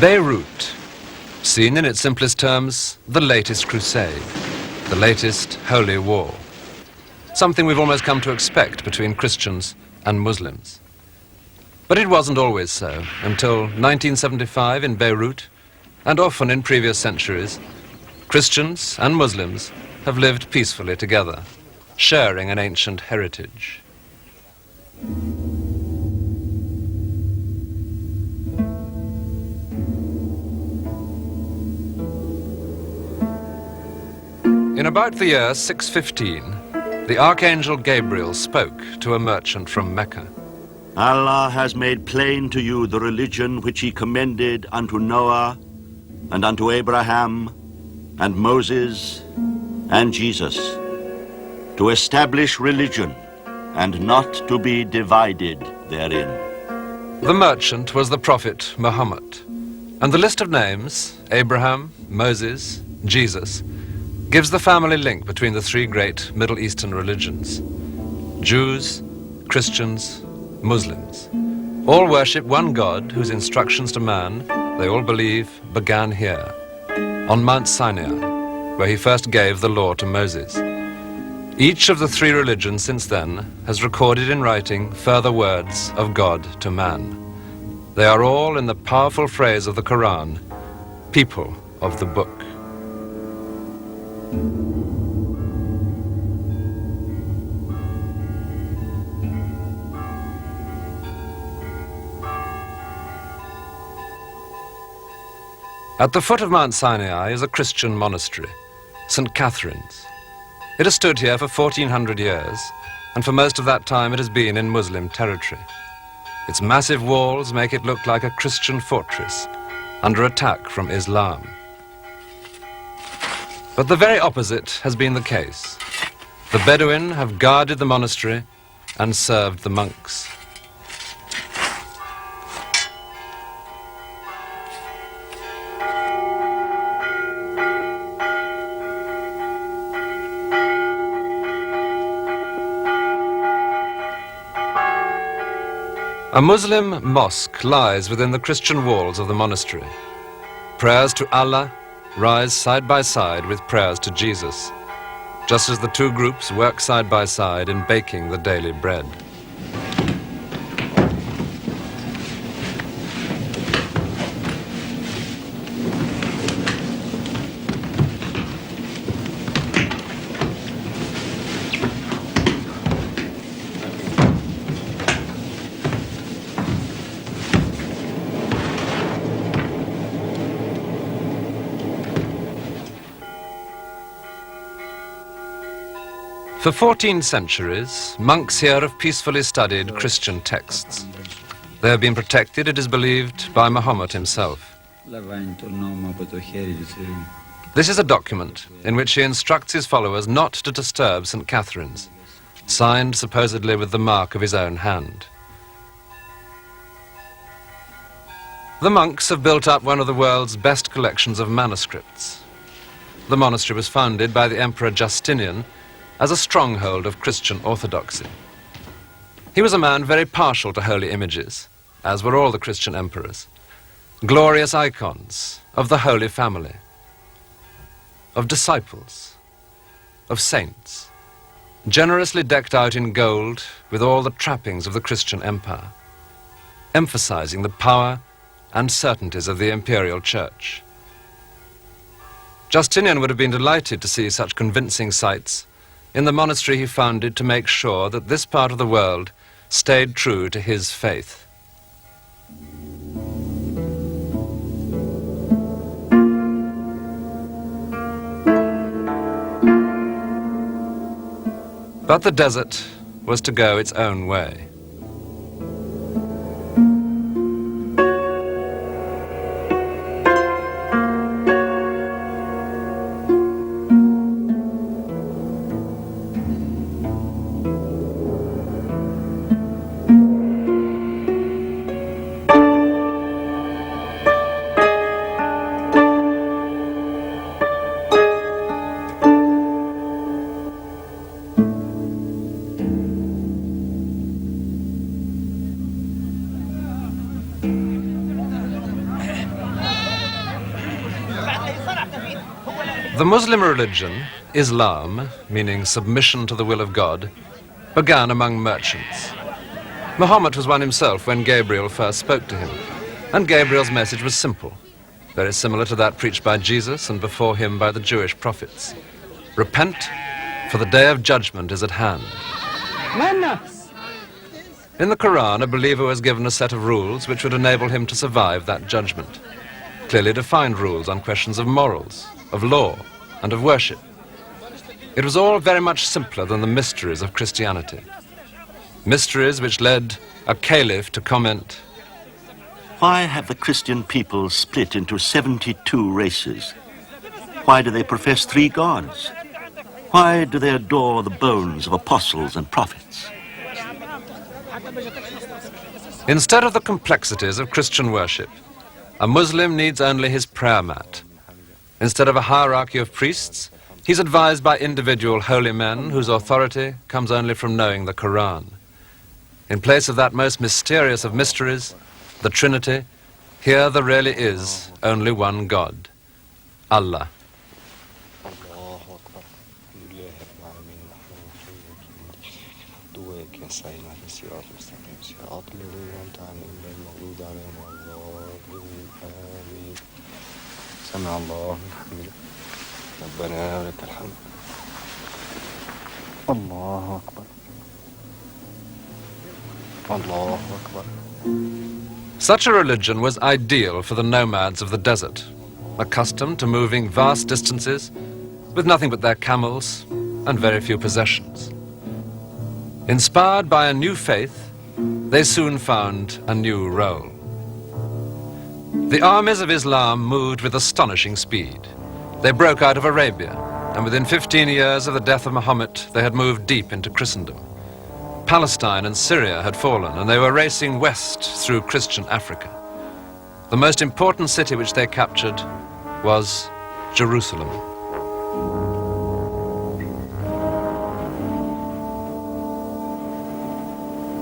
Beirut, seen in its simplest terms, the latest crusade, the latest holy war. Something we've almost come to expect between Christians and Muslims. But it wasn't always so, until 1975 in Beirut, and often in previous centuries, Christians and Muslims have lived peacefully together, sharing an ancient heritage. In about the year 615, the Archangel Gabriel spoke to a merchant from Mecca. Allah has made plain to you the religion which he commended unto Noah, and unto Abraham, and Moses, and Jesus, to establish religion, and not to be divided therein. The merchant was the prophet Muhammad, and the list of names, Abraham, Moses, Jesus, gives the family link between the three great Middle Eastern religions. Jews, Christians, Muslims. All worship one God whose instructions to man, they all believe, began here, on Mount Sinai, where he first gave the law to Moses. Each of the three religions since then has recorded in writing further words of God to man. They are all in the powerful phrase of the Quran, people of the book. At the foot of Mount Sinai is a Christian monastery, St. Catherine's. It has stood here for 1400 years, and for most of that time it has been in Muslim territory. Its massive walls make it look like a Christian fortress under attack from Islam. But the very opposite has been the case. The Bedouin have guarded the monastery and served the monks. A Muslim mosque lies within the Christian walls of the monastery. Prayers to Allah rise side by side with prayers to Jesus, just as the two groups work side by side in baking the daily bread. For 14 centuries, monks here have peacefully studied Christian texts. They have been protected, it is believed, by Muhammad himself. This is a document in which he instructs his followers not to disturb St. Catherine's, signed supposedly with the mark of his own hand. The monks have built up one of the world's best collections of manuscripts. The monastery was founded by the Emperor Justinian as a stronghold of Christian orthodoxy. He was a man very partial to holy images, as were all the Christian emperors, glorious icons of the Holy Family, of disciples, of saints, generously decked out in gold with all the trappings of the Christian empire, emphasizing the power and certainties of the imperial church. Justinian would have been delighted to see such convincing sights in the monastery he founded to make sure that this part of the world stayed true to his faith. But the desert was to go its own way. The Muslim religion, Islam, meaning submission to the will of God, began among merchants. Muhammad was one himself when Gabriel first spoke to him, and Gabriel's message was simple, very similar to that preached by Jesus and before him by the Jewish prophets. Repent, for the day of judgment is at hand. In the Quran, a believer was given a set of rules which would enable him to survive that judgment. Clearly defined rules on questions of morals, of law, and of worship. It was all very much simpler than the mysteries of Christianity. Mysteries which led a caliph to comment, Why have the Christian people split into 72 races? Why do they profess 3 gods? Why do they adore the bones of apostles and prophets? instead of the complexities of Christian worship, a Muslim needs only his prayer mat. Instead of a hierarchy of priests, he's advised by individual holy men whose authority comes only from knowing the Quran. In place of that most mysterious of mysteries, the Trinity, here there really is only one God, Allah. سمع الله لمن حمده ربنا ولك الحمد الله أكبر الله أكبر. Such a religion was ideal for the nomads of the desert, accustomed to moving vast distances with nothing but their camels and very few possessions. Inspired by a new faith, they soon found a new role. The armies of Islam moved with astonishing speed. They broke out of Arabia, and within 15 years of the death of Muhammad, they had moved deep into Christendom. Palestine and Syria had fallen, and they were racing west through Christian Africa. The most important city which they captured was Jerusalem.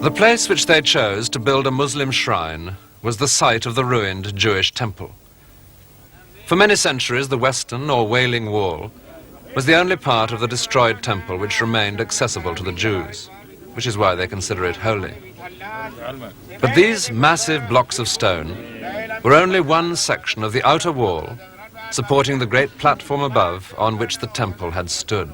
The place which they chose to build a Muslim shrine was the site of the ruined Jewish temple. For many centuries, the Western or Wailing Wall was the only part of the destroyed temple which remained accessible to the Jews, which is why they consider it holy. But these massive blocks of stone were only one section of the outer wall supporting the great platform above on which the temple had stood.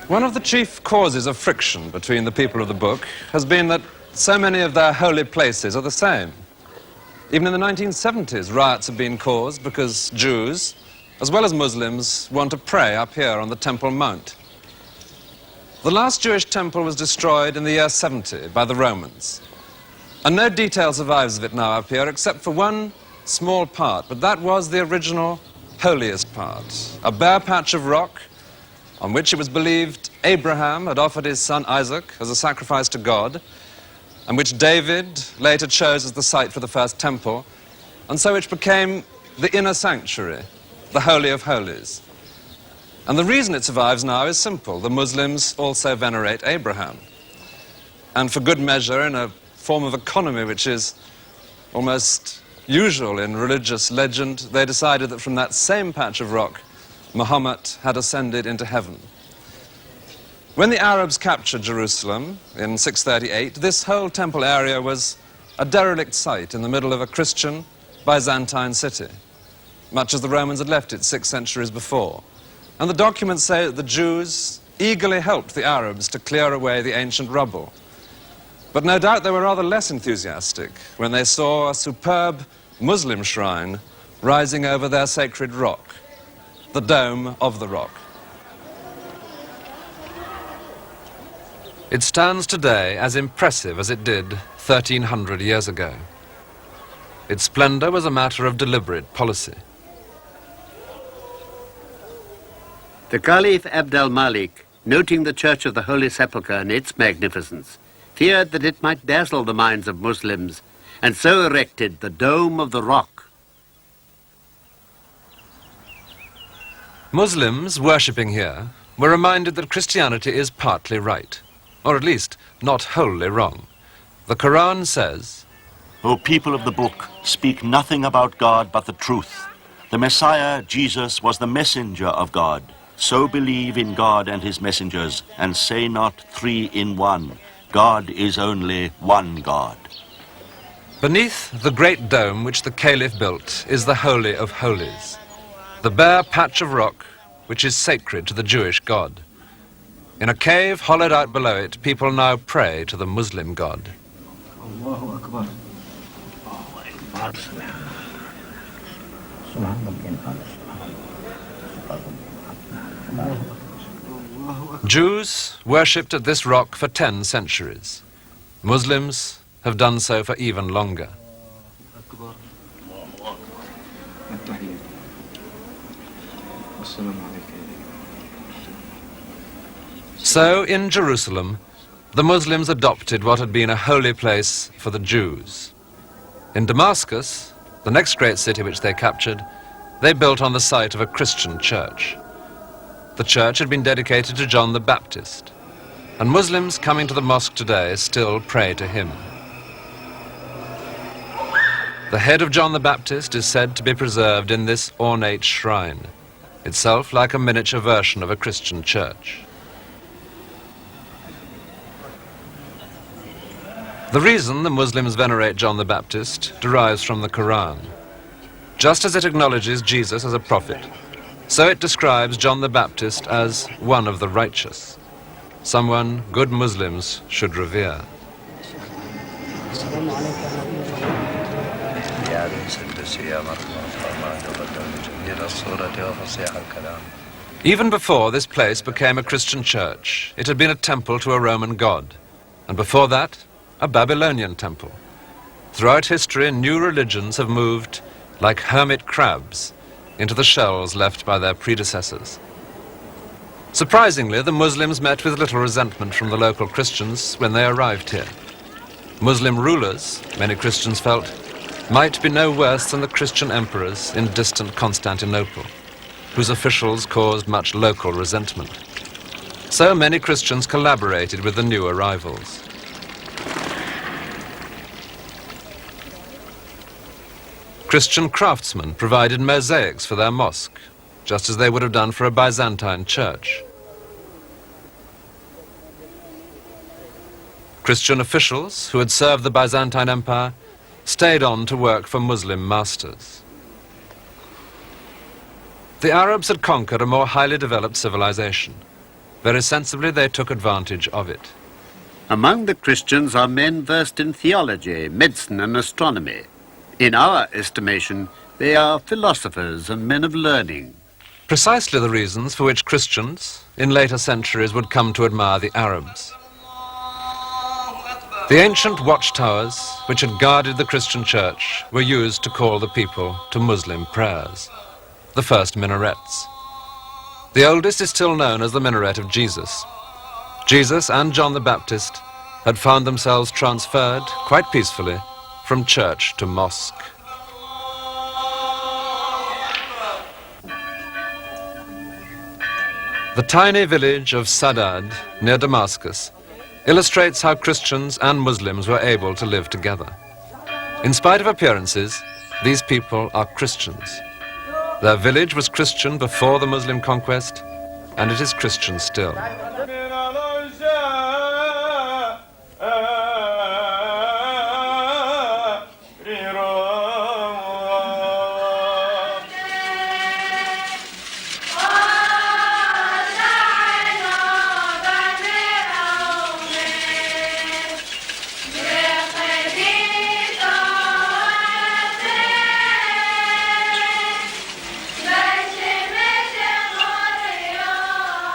One of the chief causes of friction between the people of the book has been that so many of their holy places are the same. Even in the 1970s, riots have been caused because Jews, as well as Muslims, want to pray up here on the Temple Mount. The last Jewish temple was destroyed in the year 70 by the Romans. And no detail survives of it now up here except for one small part, but that was the original holiest part, a bare patch of rock on which it was believed Abraham had offered his son Isaac as a sacrifice to God, and which David later chose as the site for the first temple, and so which became the inner sanctuary, the Holy of Holies. And the reason it survives now is simple. The Muslims also venerate Abraham. And for good measure, in a form of economy which is almost usual in religious legend, they decided that from that same patch of rock, Muhammad had ascended into heaven. When the Arabs captured Jerusalem in 638, this whole temple area was a derelict site in the middle of a Christian Byzantine city, much as the Romans had left it 6 centuries before. And the documents say that the Jews eagerly helped the Arabs to clear away the ancient rubble. But no doubt they were rather less enthusiastic when they saw a superb Muslim shrine rising over their sacred rock, the Dome of the Rock. It stands today as impressive as it did 1,300 years ago. Its splendor was a matter of deliberate policy. The Caliph Abd al-Malik, noting the Church of the Holy Sepulchre and its magnificence, feared that it might dazzle the minds of Muslims, and so erected the Dome of the Rock. Muslims worshipping here were reminded that Christianity is partly right, or at least not wholly wrong. The Quran says, O people of the book, speak nothing about God but the truth, The Messiah, Jesus, was the messenger of God. So believe in God and his messengers, and say not 3 in 1. God is only one God. Beneath the great dome which the Caliph built is the Holy of Holies, the bare patch of rock which is sacred to the Jewish God. In a cave hollowed out below it, people now pray to the Muslim God. Allahu Akbar. Jews worshipped at this rock for 10 centuries. Muslims have done so for even longer. So, in Jerusalem, the Muslims adopted what had been a holy place for the Jews. In Damascus, the next great city which they captured, they built on the site of a Christian church. The church had been dedicated to John the Baptist, and Muslims coming to the mosque today still pray to him. The head of John the Baptist is said to be preserved in this ornate shrine, itself like a miniature version of a Christian church. The reason the Muslims venerate John the Baptist derives from the Quran. Just as it acknowledges Jesus as a prophet, so it describes John the Baptist as one of the righteous, someone good Muslims should revere. Even before this place became a Christian church, it had been a temple to a Roman god, and before that, a Babylonian temple. Throughout history, new religions have moved like hermit crabs into the shells left by their predecessors. Surprisingly, the Muslims met with little resentment from the local Christians when they arrived here. Muslim rulers, many Christians felt, might be no worse than the Christian emperors in distant Constantinople, whose officials caused much local resentment. So many Christians collaborated with the new arrivals. Christian craftsmen provided mosaics for their mosque, just as they would have done for a Byzantine church. Christian officials who had served the Byzantine Empire stayed on to work for Muslim masters. The Arabs had conquered a more highly developed civilization. Very sensibly, they took advantage of it. Among the Christians are men versed in theology, medicine and astronomy. In our estimation, they are philosophers and men of learning. Precisely the reasons for which Christians, in later centuries, would come to admire the Arabs. The ancient watchtowers, which had guarded the Christian church, were used to call the people to Muslim prayers, the first minarets. The oldest is still known as the minaret of Jesus. Jesus and John the Baptist had found themselves transferred, quite peacefully, from church to mosque. The tiny village of Sadad, near Damascus, illustrates how Christians and Muslims were able to live together. In spite of appearances, these people are Christians. Their village was Christian before the Muslim conquest, and it is Christian still.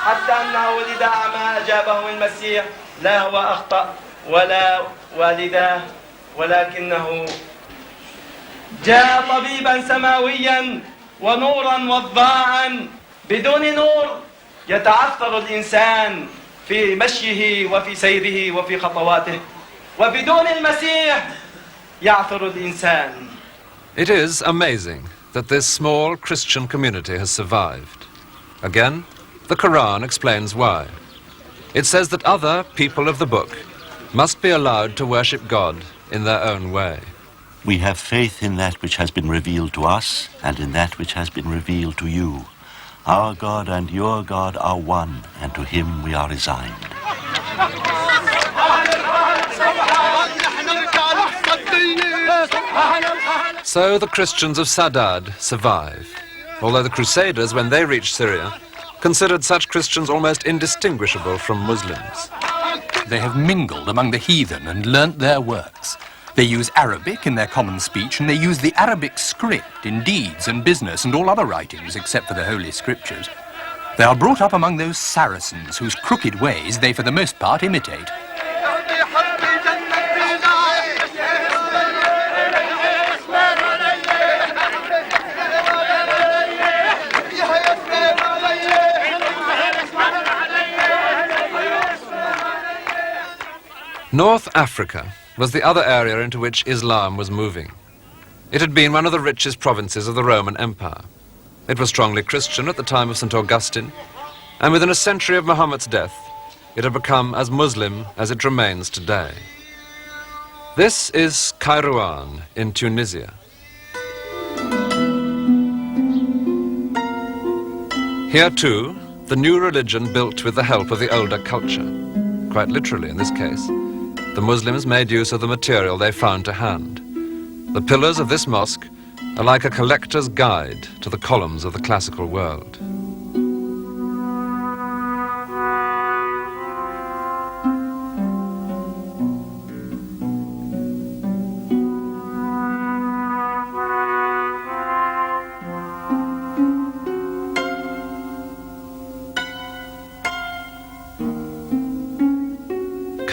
حتى أنه ولد أعمى أجابه المسيح لا هو أخطأ ولا والداه ولكنه جاء طبيبا سماويا ونورا وضاعا. بدون نور يتعثر الإنسان في مشيه وفي سيره وفي خطواته، وبدون المسيح يعثر الإنسان. It is amazing that this small Christian community has survived. Again, the Quran explains why. It says that other people of the book must be allowed to worship God in their own way. We have faith in that which has been revealed to us and in that which has been revealed to you. Our God and your God are one, and to him we are resigned. So the Christians of Saadad survive, although the Crusaders, when they reached Syria, considered such Christians almost indistinguishable from Muslims. They have mingled among the heathen and learnt their works. They use Arabic in their common speech, and they use the Arabic script in deeds and business and all other writings except for the Holy Scriptures. They are brought up among those Saracens whose crooked ways they for the most part imitate. North Africa was the other area into which Islam was moving. It had been one of the richest provinces of the Roman Empire. It was strongly Christian at the time of St. Augustine, and within a century of Muhammad's death, it had become as Muslim as it remains today. This is Kairouan in Tunisia. Here too, the new religion built with the help of the older culture. Quite literally in this case. The Muslims made use of the material they found to hand. The pillars of this mosque are like a collector's guide to the columns of the classical world.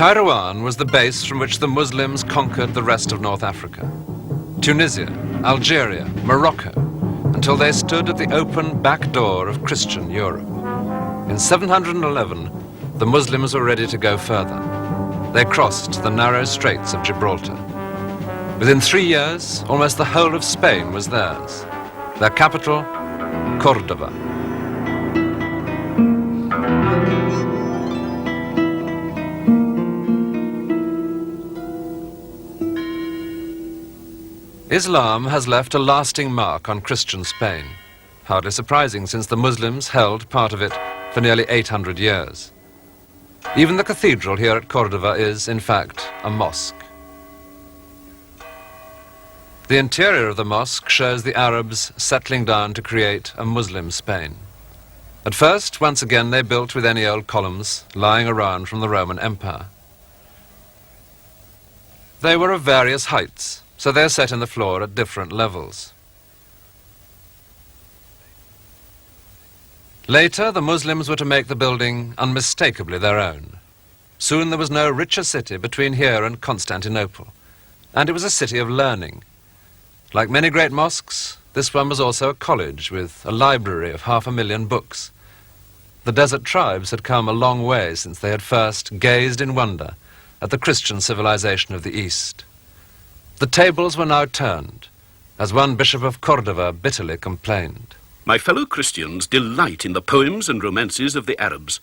Kairouan was the base from which the Muslims conquered the rest of North Africa. Tunisia, Algeria, Morocco, until they stood at the open back door of Christian Europe. In 711, the Muslims were ready to go further. They crossed the narrow straits of Gibraltar. Within 3 years, almost the whole of Spain was theirs. Their capital, Córdoba. Islam has left a lasting mark on Christian Spain, hardly surprising since the Muslims held part of it for nearly 800 years. Even the cathedral here at Córdoba is, in fact, a mosque. The interior of the mosque shows the Arabs settling down to create a Muslim Spain. At first, once again, they built with any old columns lying around from the Roman Empire. They were of various heights, so they're set in the floor at different levels. Later, the Muslims were to make the building unmistakably their own. Soon there was no richer city between here and Constantinople, and it was a city of learning. Like many great mosques, this one was also a college with a library of 500,000 books. The desert tribes had come a long way since they had first gazed in wonder at the Christian civilization of the East. The tables were now turned, as one bishop of Córdoba bitterly complained. My fellow Christians delight in the poems and romances of the Arabs.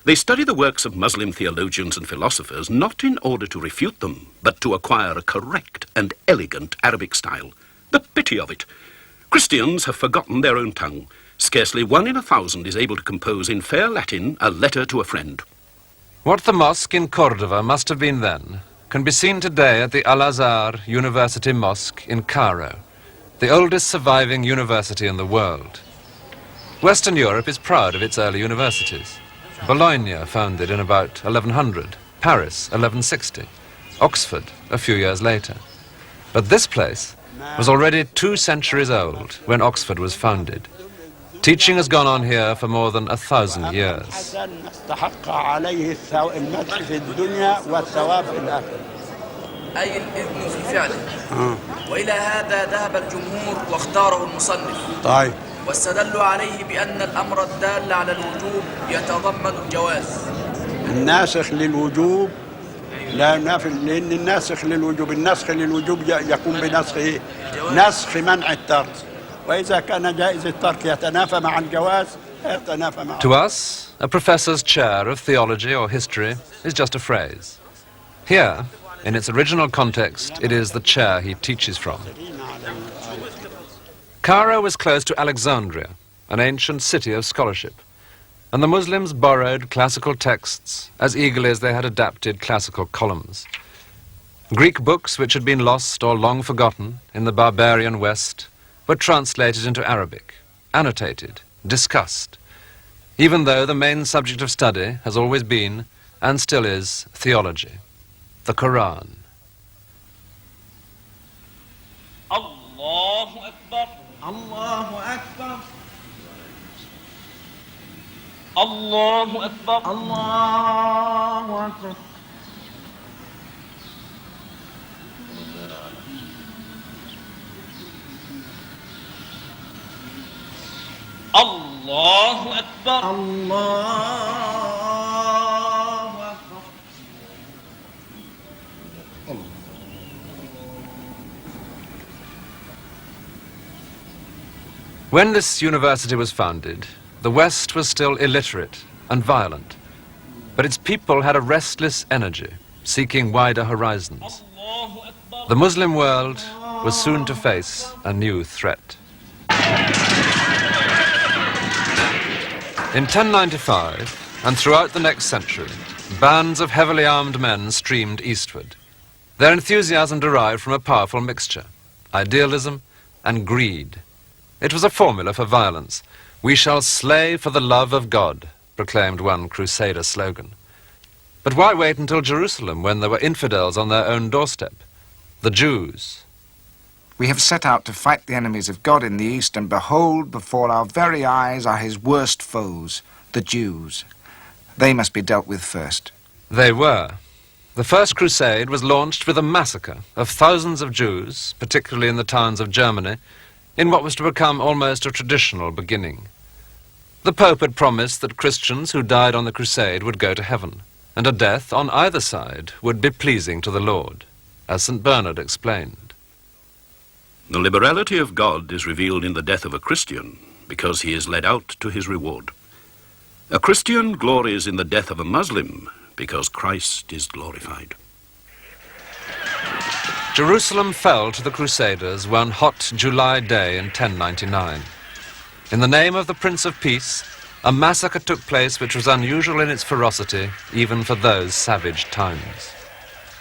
They study the works of Muslim theologians and philosophers not in order to refute them, but to acquire a correct and elegant Arabic style. The pity of it! Christians have forgotten their own tongue. Scarcely 1 in 1,000 is able to compose in fair Latin a letter to a friend. What the mosque in Córdoba must have been then can be seen today at the Al-Azhar University Mosque in Cairo, the oldest surviving university in the world. Western Europe is proud of its early universities. Bologna, founded in about 1100, Paris, 1160, Oxford, a few years later. But this place was already 2 centuries old when Oxford was founded. Teaching has gone on here for more than 1,000 years. أي الإذن في فعله وإلى هذا ذهب الجمهور واختاره المصنف طيب واستدلوا عليه بأن الأمر الدال على الوجوب يتضمن الجواز الناسخ للوجوب لا نافل لأن الناسخ للوجوب يقوم بنسخ نسخ منع الترك وإذا كان جائز الترك يتنافى مع الجواز يتنافى مع. To us, a professor's chair of theology or history is just a phrase. Here, In its original context, it is the chair he teaches from. Cairo was close to Alexandria, an ancient city of scholarship, and the Muslims borrowed classical texts as eagerly as they had adapted classical columns. Greek books which had been lost or long forgotten in the barbarian West were translated into Arabic, annotated, discussed, even though the main subject of study has always been, and still is, theology, the Quran. Allahu Akbar, Allahu Akbar, Allahu Akbar, Allahu Akbar. Allahu Akbar, Allahu Akbar. When this university was founded, the West was still illiterate and violent, but its people had a restless energy, seeking wider horizons. The Muslim world was soon to face a new threat. In 1095, and throughout the next century, bands of heavily armed men streamed eastward. Their enthusiasm derived from a powerful mixture, idealism and greed. It was a formula for violence. "We shall slay for the love of God," proclaimed one crusader slogan. But why wait until Jerusalem when there were infidels on their own doorstep? The Jews. "We have set out to fight the enemies of God in the East, and behold, before our very eyes are his worst foes, the Jews. They must be dealt with first." They were. The First Crusade was launched with a massacre of thousands of Jews, particularly in the towns of Germany, in what was to become almost a traditional beginning. The Pope had promised that Christians who died on the crusade would go to heaven, and a death on either side would be pleasing to the Lord, as St. Bernard explained. The liberality of God is revealed in the death of a Christian because he is led out to his reward. A Christian glories in the death of a Muslim because Christ is glorified. Jerusalem fell to the Crusaders one hot July day in 1099. In the name of the Prince of Peace, a massacre took place which was unusual in its ferocity even for those savage times.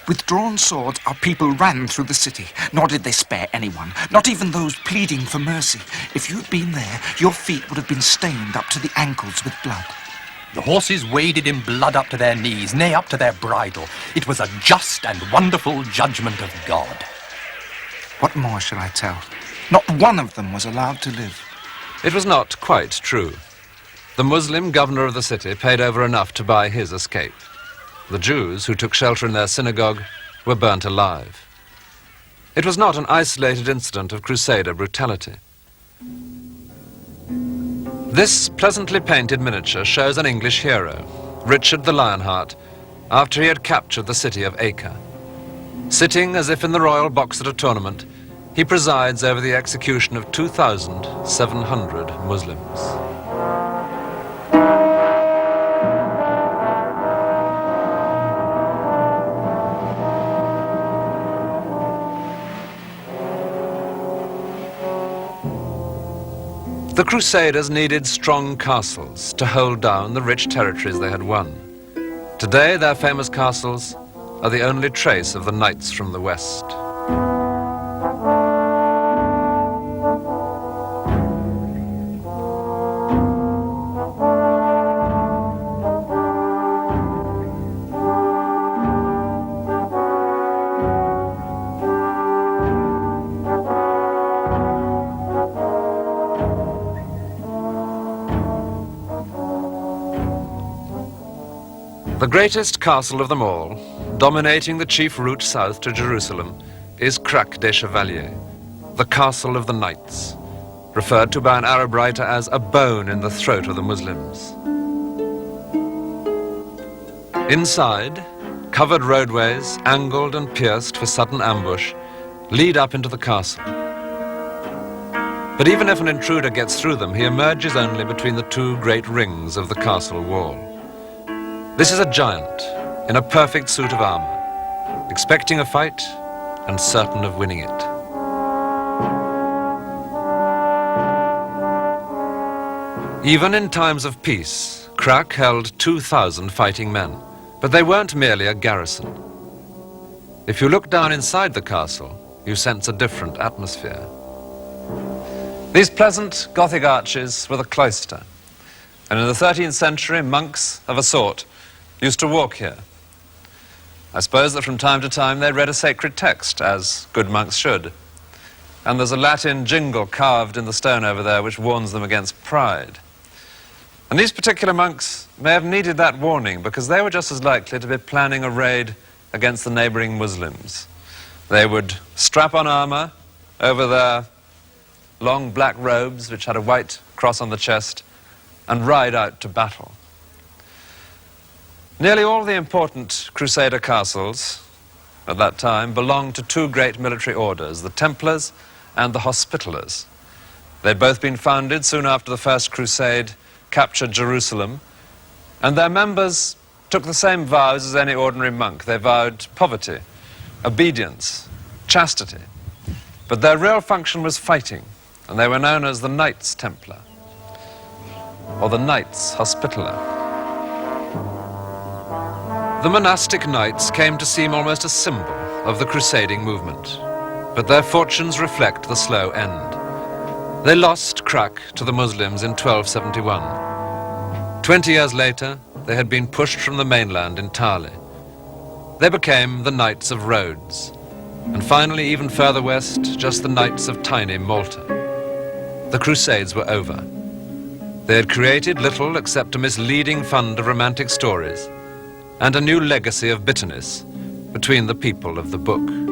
With drawn swords, our people ran through the city, nor did they spare anyone, not even those pleading for mercy. If you had been there, your feet would have been stained up to the ankles with blood. The horses waded in blood up to their knees, nay, up to their bridle. It was a just and wonderful judgment of God. What more shall I tell? Not one of them was allowed to live. It was not quite true. The Muslim governor of the city paid over enough to buy his escape. The Jews, who took shelter in their synagogue, were burnt alive. It was not an isolated incident of Crusader brutality. This pleasantly painted miniature shows an English hero, Richard the Lionheart, after he had captured the city of Acre. Sitting as if in the royal box at a tournament, he presides over the execution of 2,700 Muslims. The Crusaders needed strong castles to hold down the rich territories they had won. Today, their famous castles are the only trace of the knights from the West. The greatest castle of them all, dominating the chief route south to Jerusalem, is Crac des Chevaliers, the Castle of the Knights, referred to by an Arab writer as a bone in the throat of the Muslims. Inside, covered roadways, angled and pierced for sudden ambush, lead up into the castle. But even if an intruder gets through them, he emerges only between the two great rings of the castle wall. This is a giant in a perfect suit of armor. expecting a fight and certain of winning it. Even in times of peace, Krak held 2,000 fighting men, but they weren't merely a garrison. If you look down inside the castle, you sense a different atmosphere. These pleasant Gothic arches were the cloister, and in the 13th century, monks of a sort used to walk here. I suppose that from time to time they read a sacred text, as good monks should. And there's a Latin jingle carved in the stone over there which warns them against pride. And these particular monks may have needed that warning because they were just as likely to be planning a raid against the neighboring Muslims. They would strap on armor over their long black robes, which had a white cross on the chest, and ride out to battle. Nearly all the important Crusader castles at that time belonged to two great military orders, the Templars and the Hospitallers. They'd both been founded soon after the First Crusade captured Jerusalem, and their members took the same vows as any ordinary monk. They vowed poverty, obedience, chastity. But their real function was fighting, and they were known as the Knights Templar, or the Knights Hospitaller. The monastic knights came to seem almost a symbol of the crusading movement, but their fortunes reflect the slow end. They lost Krak to the Muslims in 1271. 20 years later, they had been pushed from the mainland entirely. They became the Knights of Rhodes, and finally, even further west, just the Knights of tiny Malta. The Crusades were over. They had created little except a misleading fund of romantic stories and a new legacy of bitterness between the people of the book.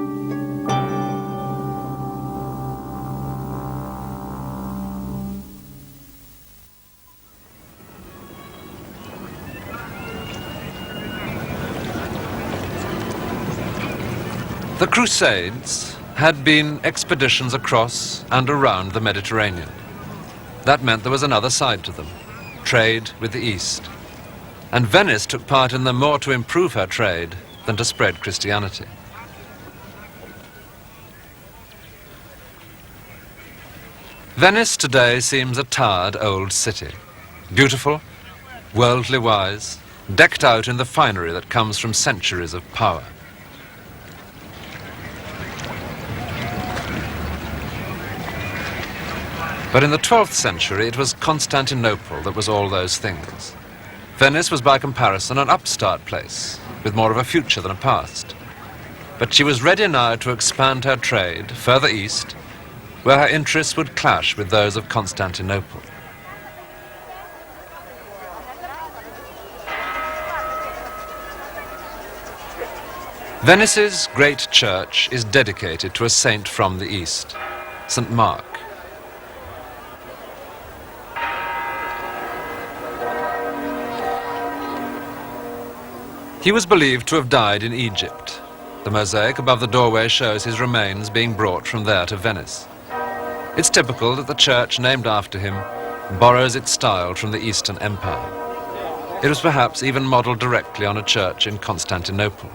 The Crusades had been expeditions across and around the Mediterranean. That meant there was another side to them, trade with the East. And Venice took part in them more to improve her trade than to spread Christianity. Venice today seems a tired old city, beautiful, worldly wise, decked out in the finery that comes from centuries of power. But in the 12th century, it was Constantinople that was all those things. Venice was by comparison an upstart place, with more of a future than a past. But she was ready now to expand her trade further east, where her interests would clash with those of Constantinople. Venice's great church is dedicated to a saint from the east, St. Mark. He was believed to have died in Egypt. The mosaic above the doorway shows his remains being brought from there to Venice. It's typical that the church named after him borrows its style from the Eastern Empire. It was perhaps even modeled directly on a church in Constantinople.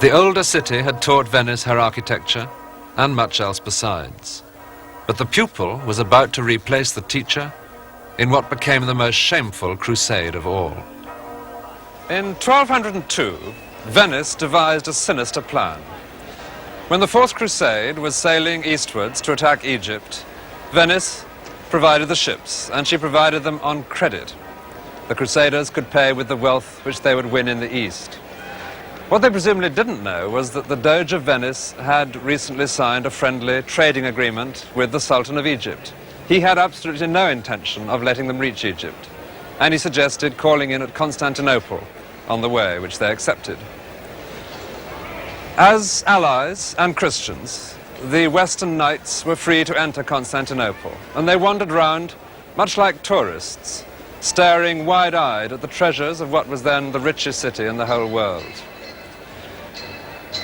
The older city had taught Venice her architecture and much else besides. But the pupil was about to replace the teacher in what became the most shameful crusade of all. In 1202, Venice devised a sinister plan. When the Fourth Crusade was sailing eastwards to attack Egypt, Venice provided the ships, and she provided them on credit. The Crusaders could pay with the wealth which they would win in the east. What they presumably didn't know was that the Doge of Venice had recently signed a friendly trading agreement with the Sultan of Egypt. He had absolutely no intention of letting them reach Egypt, and he suggested calling in at Constantinople on the way, which they accepted. As allies and Christians, the Western Knights were free to enter Constantinople, and they wandered round much like tourists, staring wide-eyed at the treasures of what was then the richest city in the whole world.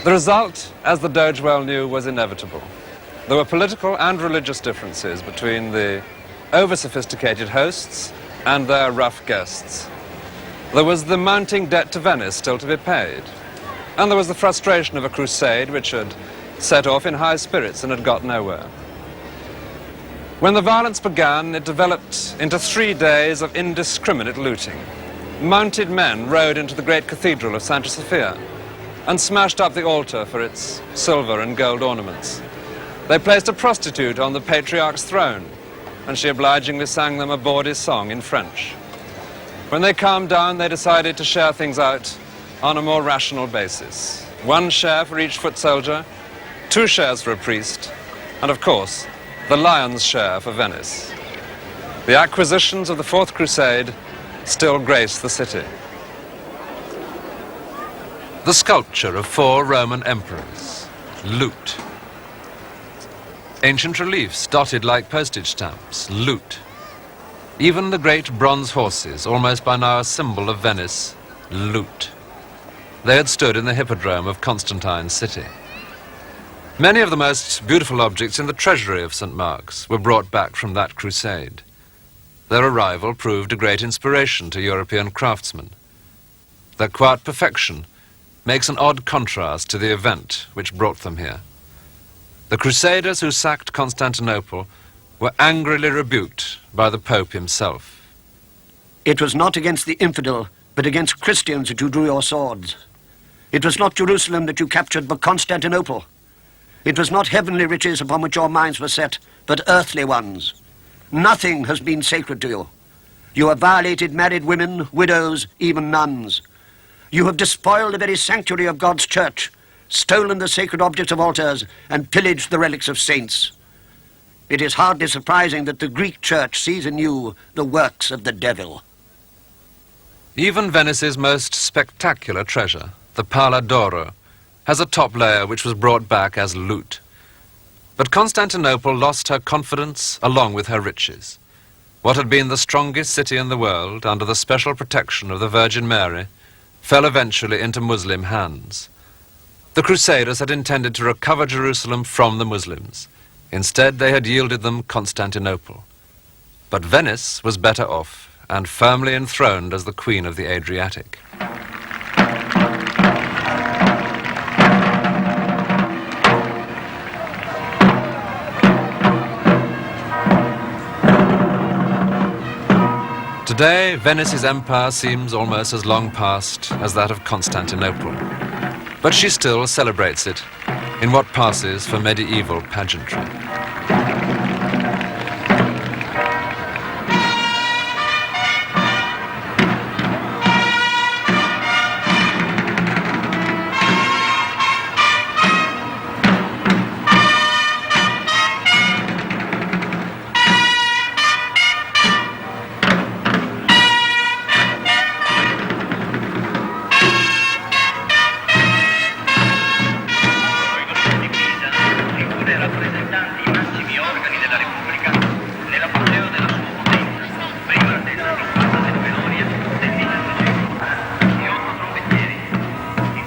The result, as the Doge well knew, was inevitable. There were political and religious differences between the over-sophisticated hosts and their rough guests. There was the mounting debt to Venice still to be paid. And there was the frustration of a crusade which had set off in high spirits and had got nowhere. When the violence began, it developed into 3 days of indiscriminate looting. Mounted men rode into the great cathedral of Santa Sofia and smashed up the altar for its silver and gold ornaments. They placed a prostitute on the patriarch's throne, and she obligingly sang them a bawdy song in French. When they calmed down, they decided to share things out on a more rational basis. 1 share for each foot soldier, 2 shares for a priest, and of course, the lion's share for Venice. The acquisitions of the Fourth Crusade still grace the city. The sculpture of 4 Roman emperors, loot. Ancient reliefs dotted like postage stamps, loot. Even the great bronze horses, almost by now a symbol of Venice, loot. They had stood in the hippodrome of Constantine's city. Many of the most beautiful objects in the treasury of St. Mark's were brought back from that crusade. Their arrival proved a great inspiration to European craftsmen. Their quiet perfection makes an odd contrast to the event which brought them here. The Crusaders who sacked Constantinople were angrily rebuked by the Pope himself. It was not against the infidel, but against Christians that you drew your swords. It was not Jerusalem that you captured, but Constantinople. It was not heavenly riches upon which your minds were set, but earthly ones. Nothing has been sacred to you. You have violated married women, widows, even nuns. You have despoiled the very sanctuary of God's church, stolen the sacred objects of altars, and pillaged the relics of saints. It is hardly surprising that the Greek church sees in you the works of the devil. Even Venice's most spectacular treasure, the Pala d'Oro, has a top layer which was brought back as loot. But Constantinople lost her confidence along with her riches. What had been the strongest city in the world under the special protection of the Virgin Mary fell eventually into Muslim hands. The Crusaders had intended to recover Jerusalem from the Muslims. Instead, they had yielded them Constantinople. But Venice was better off and firmly enthroned as the Queen of the Adriatic. Today, Venice's empire seems almost as long past as that of Constantinople. But she still celebrates it in what passes for medieval pageantry.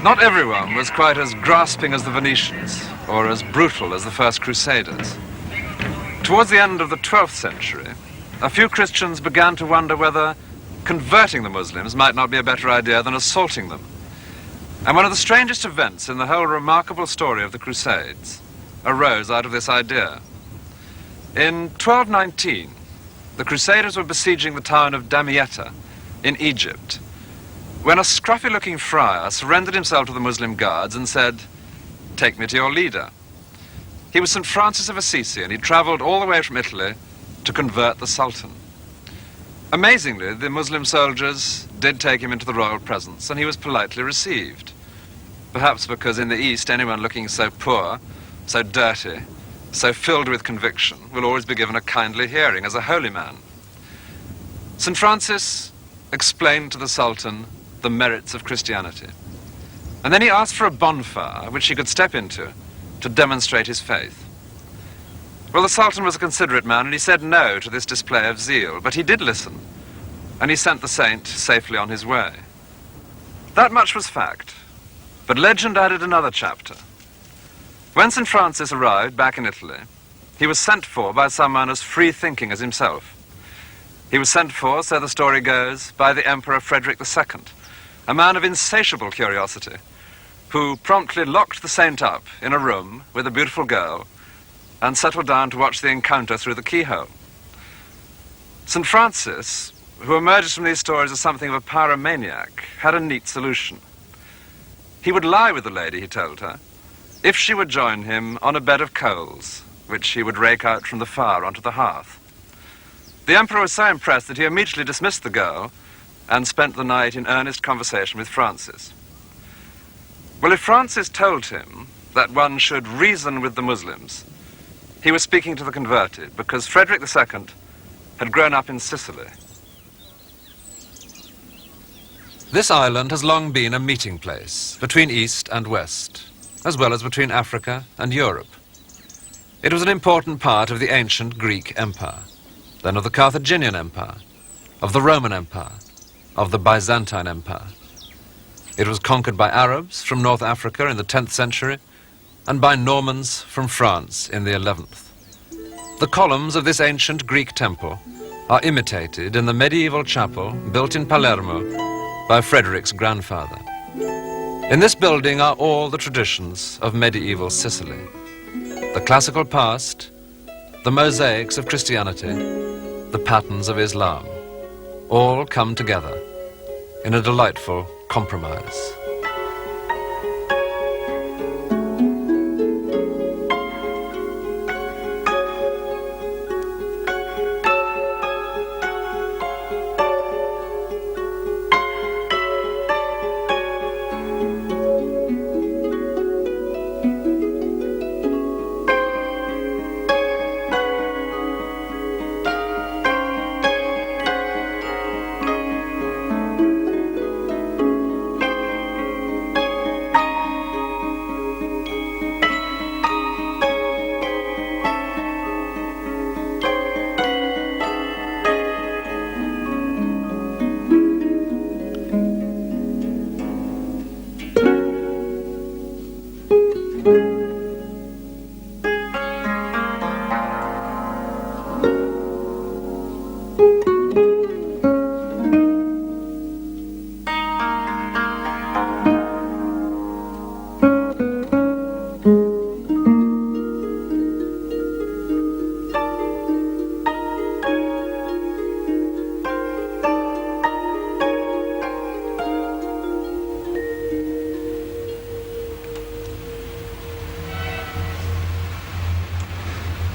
Not everyone was quite as grasping as the Venetians or as brutal as the first Crusaders. Towards the end of the 12th century, a few Christians began to wonder whether converting the Muslims might not be a better idea than assaulting them. And one of the strangest events in the whole remarkable story of the Crusades arose out of this idea. In 1219, the Crusaders were besieging the town of Damietta in Egypt, when a scruffy-looking friar surrendered himself to the Muslim guards and said, "Take me to your leader." He was St. Francis of Assisi, and he traveled all the way from Italy to convert the Sultan. Amazingly, the Muslim soldiers did take him into the royal presence, and he was politely received. Perhaps because in the East, anyone looking so poor, so dirty, so filled with conviction will always be given a kindly hearing as a holy man. St. Francis explained to the Sultan the merits of Christianity. And then he asked for a bonfire which he could step into to demonstrate his faith. Well, the Sultan was a considerate man, and he said no to this display of zeal, but he did listen, and he sent the saint safely on his way. That much was fact, but legend added another chapter. When St. Francis arrived back in Italy, he was sent for by someone as free-thinking as himself. He was sent for, so the story goes, by the Emperor Frederick II, a man of insatiable curiosity, who promptly locked the saint up in a room with a beautiful girl and settled down to watch the encounter through the keyhole. St. Francis, who emerges from these stories as something of a pyromaniac, had a neat solution. He would lie with the lady, he told her, if she would join him on a bed of coals, which he would rake out from the fire onto the hearth. The Emperor was so impressed that he immediately dismissed the girl and spent the night in earnest conversation with Francis. Well, if Francis told him that one should reason with the Muslims, he was speaking to the converted, because Frederick II had grown up in Sicily. This island has long been a meeting place between East and West, as well as between Africa and Europe. It was an important part of the ancient Greek Empire, then of the Carthaginian Empire, of the Roman Empire, of the Byzantine Empire. It was conquered by Arabs from North Africa in the 10th century and by Normans from France in the 11th. The columns of this ancient Greek temple are imitated in the medieval chapel built in Palermo by Frederick's grandfather. In this building are all the traditions of medieval Sicily: the classical past, the mosaics of Christianity, the patterns of Islam, all come together in a delightful compromise.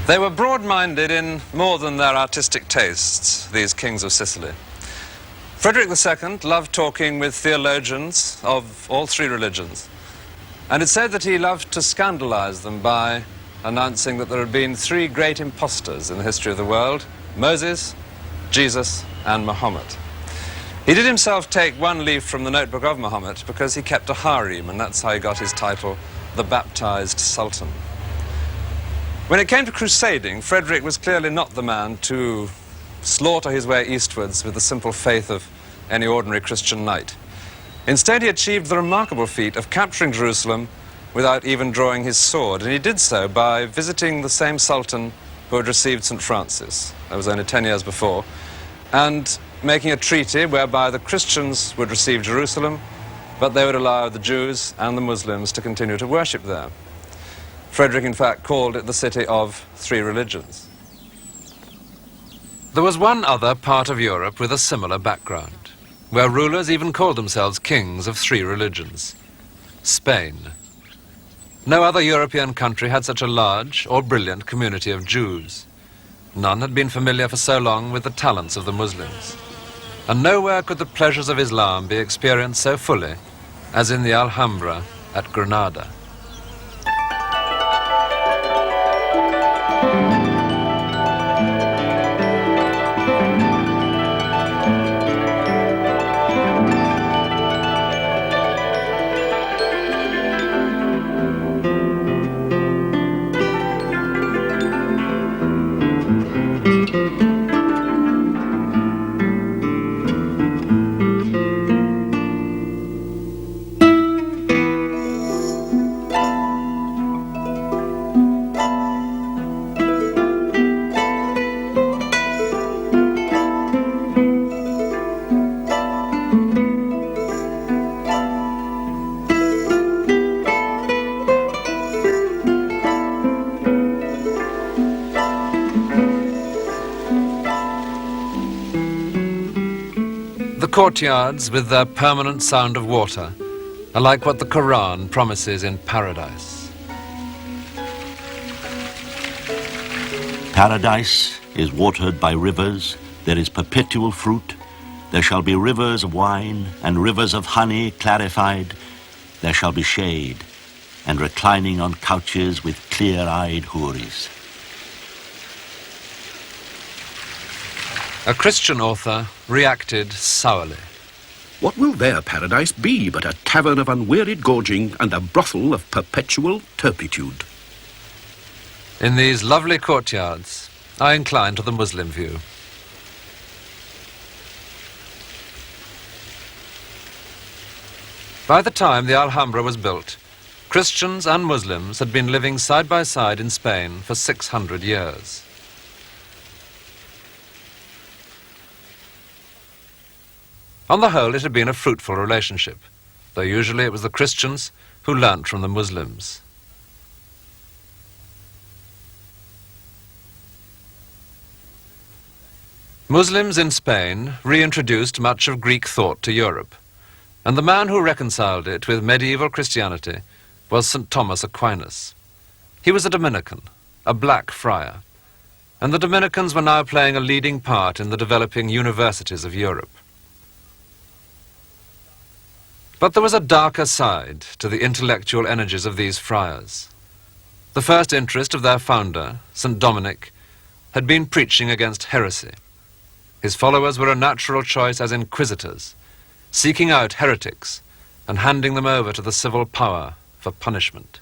They were broad-minded in more than their artistic tastes, these kings of Sicily. Frederick II loved talking with theologians of all three religions, and it's said that he loved to scandalize them by announcing that there had been three great impostors in the history of the world: Moses, Jesus, and Muhammad. He did himself take one leaf from the notebook of Muhammad because he kept a harem, and that's how he got his title, the Baptized Sultan. When it came to crusading, Frederick was clearly not the man to slaughter his way eastwards with the simple faith of any ordinary Christian knight. Instead, he achieved the remarkable feat of capturing Jerusalem without even drawing his sword, and he did so by visiting the same sultan who had received St. Francis. That was only 10 years before, and making a treaty whereby the Christians would receive Jerusalem, but they would allow the Jews and the Muslims to continue to worship there. Frederick, in fact, called it the city of three religions. There was one other part of Europe with a similar background, where rulers even called themselves kings of three religions: Spain. No other European country had such a large or brilliant community of Jews. None had been familiar for so long with the talents of the Muslims. And nowhere could the pleasures of Islam be experienced so fully as in the Alhambra at Granada. courtyards, with their permanent sound of water, are like what the Quran promises in paradise. Paradise is watered by rivers, there is perpetual fruit, there shall be rivers of wine and rivers of honey clarified, there shall be shade, and reclining on couches with clear-eyed houris. A Christian author reacted sourly. What will their paradise be but a tavern of unwearied gorging and a brothel of perpetual turpitude? In these lovely courtyards, I incline to the Muslim view. By the time the Alhambra was built, Christians and Muslims had been living side by side in Spain for 600 years. On the whole, it had been a fruitful relationship, though usually it was the Christians who learnt from the Muslims. Muslims in Spain reintroduced much of Greek thought to Europe, and the man who reconciled it with medieval Christianity was St. Thomas Aquinas. He was a Dominican, a black friar, and the Dominicans were now playing a leading part in the developing universities of Europe. But there was a darker side to the intellectual energies of these friars. The first interest of their founder, St. Dominic, had been preaching against heresy. His followers were a natural choice as inquisitors, seeking out heretics and handing them over to the civil power for punishment.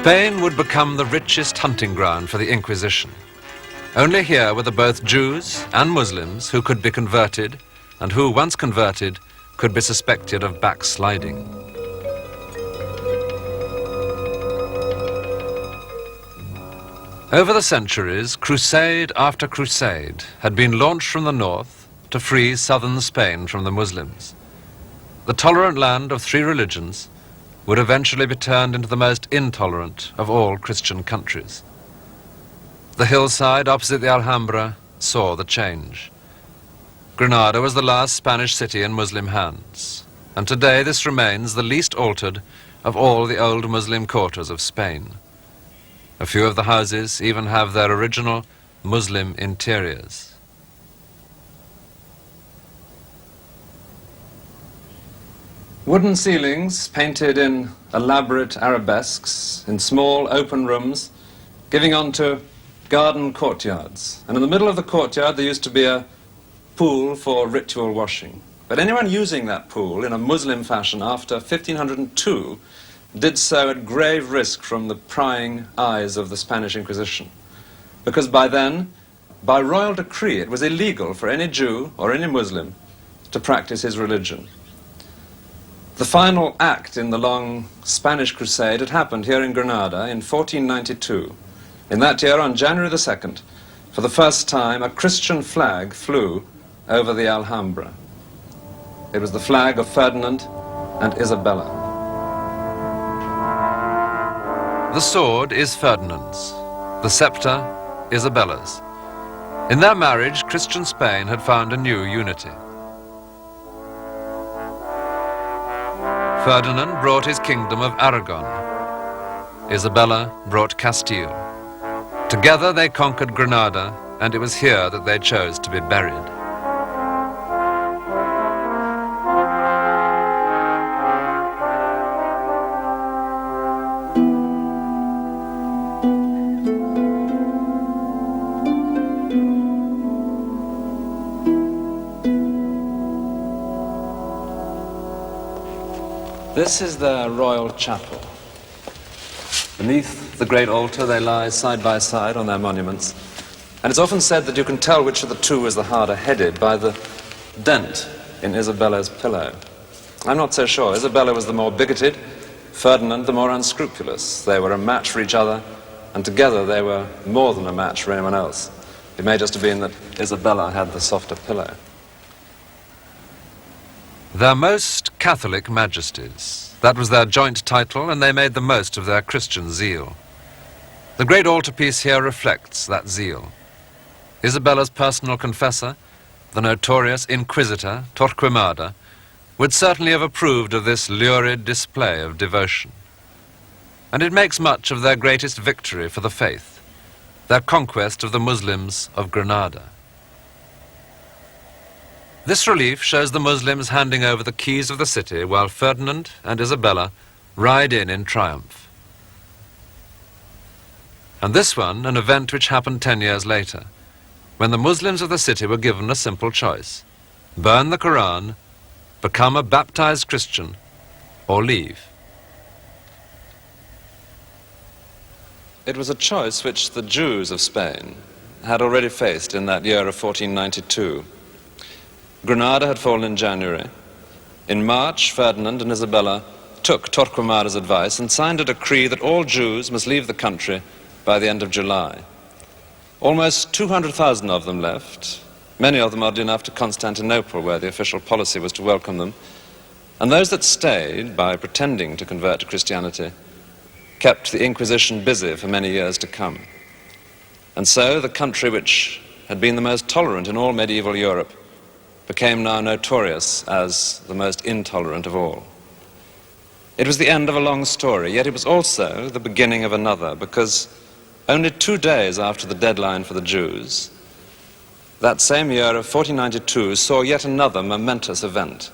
Spain would become the richest hunting ground for the Inquisition. Only here were there both Jews and Muslims who could be converted, and who, once converted, could be suspected of backsliding. Over the centuries, crusade after crusade had been launched from the north to free southern Spain from the Muslims. The tolerant land of three religions would eventually be turned into the most intolerant of all Christian countries. The hillside opposite the Alhambra saw the change. Granada was the last Spanish city in Muslim hands, and today this remains the least altered of all the old Muslim quarters of Spain. A few of the houses even have their original Muslim interiors. Wooden ceilings painted in elaborate arabesques in small open rooms giving onto garden courtyards. And in the middle of the courtyard there used to be a pool for ritual washing. But anyone using that pool in a Muslim fashion after 1502 did so at grave risk from the prying eyes of the Spanish Inquisition. Because by then, by royal decree, it was illegal for any Jew or any Muslim to practice his religion. The final act in the long Spanish crusade had happened here in Granada in 1492. In that year, on January the 2nd, for the first time, a Christian flag flew over the Alhambra. It was the flag of Ferdinand and Isabella. The sword is Ferdinand's, the scepter Isabella's. In their marriage, Christian Spain had found a new unity. Ferdinand brought his kingdom of Aragon. Isabella brought Castile. Together they conquered Granada, and it was here that they chose to be buried. This is their royal chapel. Beneath the great altar they lie side by side on their monuments, and it's often said that you can tell which of the two is the harder headed by the dent in Isabella's pillow. I'm not so sure. Isabella was the more bigoted, Ferdinand the more unscrupulous. They were a match for each other and together they were more than a match for anyone else. It may just have been that Isabella had the softer pillow. Their most Catholic Majesties. That was their joint title, and they made the most of their Christian zeal. The great altarpiece here reflects that zeal. Isabella's personal confessor, the notorious Inquisitor Torquemada, would certainly have approved of this lurid display of devotion. And it makes much of their greatest victory for the faith, their conquest of the Muslims of Granada. This relief shows the Muslims handing over the keys of the city while Ferdinand and Isabella ride in triumph. And this one, an event which happened 10 years later, when the Muslims of the city were given a simple choice: burn the Quran, become a baptized Christian, or leave. It was a choice which the Jews of Spain had already faced in that year of 1492. Granada had fallen in January. In March, Ferdinand and Isabella took Torquemada's advice and signed a decree that all Jews must leave the country by the end of July. Almost 200,000 of them left, many of them oddly enough to Constantinople, where the official policy was to welcome them. And those that stayed, by pretending to convert to Christianity, kept the Inquisition busy for many years to come. And so the country which had been the most tolerant in all medieval Europe became now notorious as the most intolerant of all. It was the end of a long story, yet it was also the beginning of another, because only 2 days after the deadline for the Jews, that same year of 1492 saw yet another momentous event.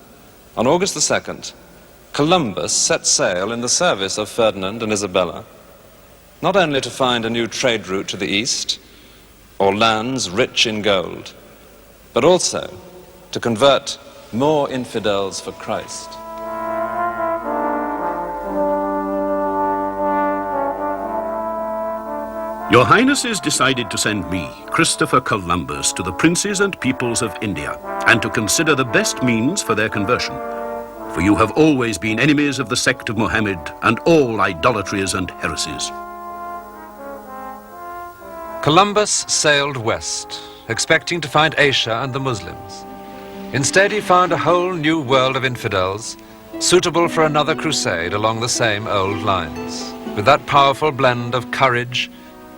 On August the 2nd, Columbus set sail in the service of Ferdinand and Isabella, not only to find a new trade route to the east, or lands rich in gold, but also to convert more infidels for Christ. Your Highnesses decided to send me, Christopher Columbus, to the princes and peoples of India, and to consider the best means for their conversion. For you have always been enemies of the sect of Mohammed and all idolatries and heresies. Columbus sailed west, expecting to find Asia and the Muslims. Instead, he found a whole new world of infidels, suitable for another crusade along the same old lines, with that powerful blend of courage,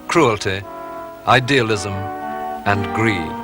cruelty, idealism, and greed.